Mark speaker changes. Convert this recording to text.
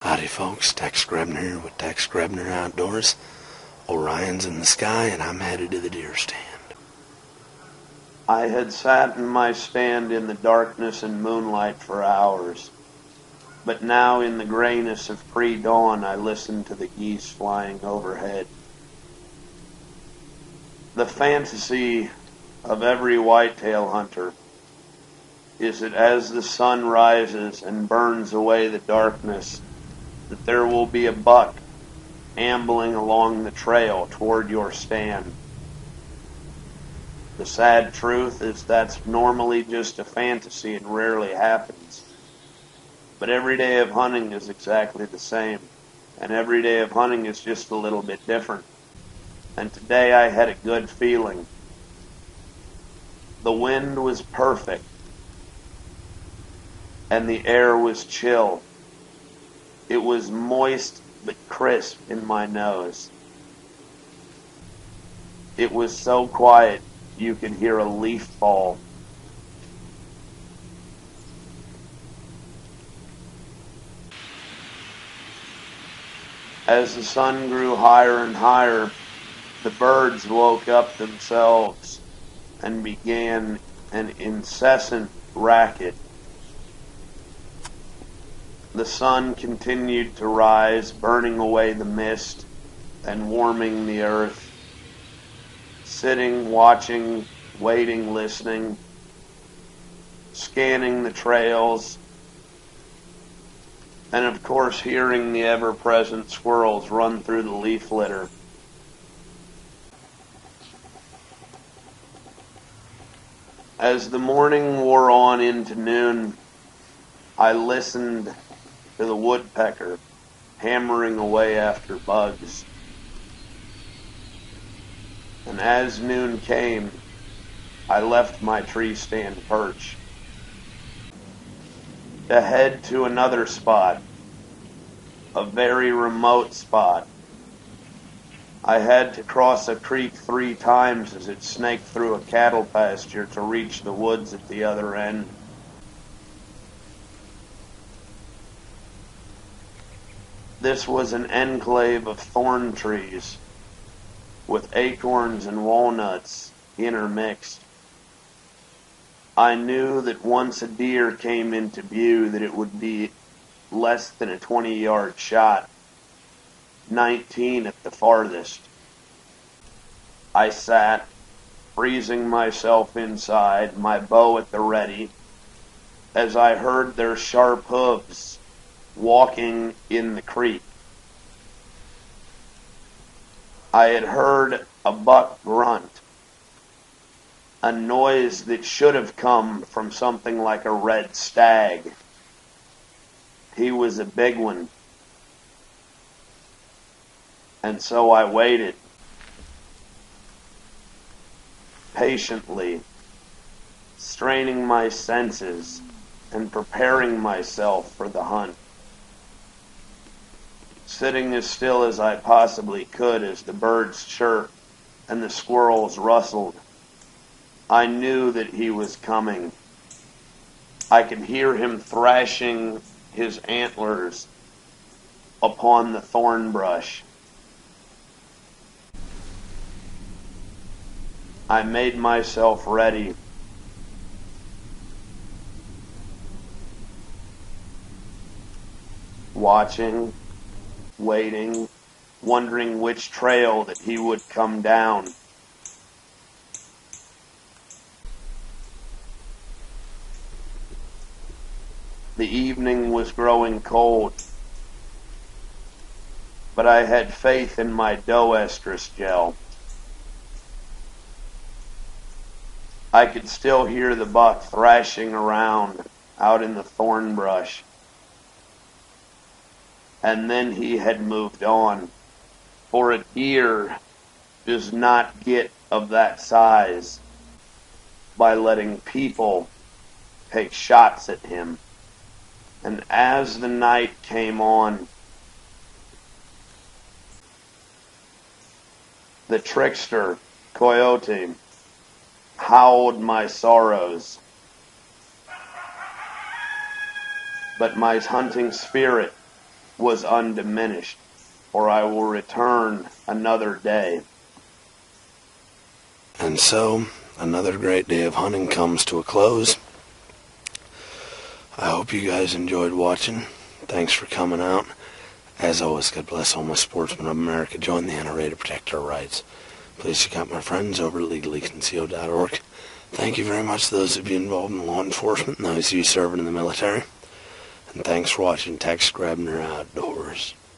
Speaker 1: Howdy folks, Tex Grebner here with Tex Grebner Outdoors. Orion's in the sky and I'm headed to the deer stand.
Speaker 2: I had sat in my stand in the darkness and moonlight for hours, but now in the grayness of pre-dawn I listened to the geese flying overhead. The fantasy of every whitetail hunter is that as the sun rises and burns away the darkness, that there will be a buck ambling along the trail toward your stand. The sad truth is that's normally just a fantasy and rarely happens. But every day of hunting is exactly the same, and every day of hunting is just a little bit different. And today I had a good feeling. The wind was perfect, and the air was chill. It was moist but crisp in my nose. It was so quiet you could hear a leaf fall. As the sun grew higher and higher, the birds woke up themselves and began an incessant racket. The sun continued to rise, burning away the mist and warming the earth. Sitting, watching, waiting, listening, scanning the trails, and of course hearing the ever-present squirrels run through the leaf litter. As the morning wore on into noon, I listened to the woodpecker hammering away after bugs. And as noon came, I left my tree stand perch to head to another spot, a very remote spot. I had to cross a creek 3 times as it snaked through a cattle pasture to reach the woods at the other end. This was an enclave of thorn trees with acorns and walnuts intermixed. I knew that once a deer came into view that it would be less than a 20-yard shot, 19 at the farthest. I sat, freezing myself inside, my bow at the ready, as I heard their sharp hooves walking in the creek. I had heard a buck grunt, a noise that should have come from something like a red stag. He was a big one. And so I waited, patiently, straining my senses and preparing myself for the hunt. Sitting as still as I possibly could as the birds chirped and the squirrels rustled, I knew that he was coming. I could hear him thrashing his antlers upon the thorn brush. I made myself ready. Watching, waiting, wondering which trail that he would come down. The evening was growing cold, but I had faith in my doe estrus gel. I could still hear the buck thrashing around out in the thorn brush. And then he had moved on, for a deer does not get of that size by letting people take shots at him. And as the night came on, the trickster coyote howled my sorrows, but my hunting spirit was undiminished, or I will return another day.
Speaker 1: And so, another great day of hunting comes to a close. I hope you guys enjoyed watching. Thanks for coming out. As always, God bless all my sportsmen of America. Join the NRA to protect our rights. Please check out my friends over at legallyconcealed.org. Thank you very much to those of you involved in law enforcement and those of you serving in the military. And thanks for watching Tex Grebner Outdoors.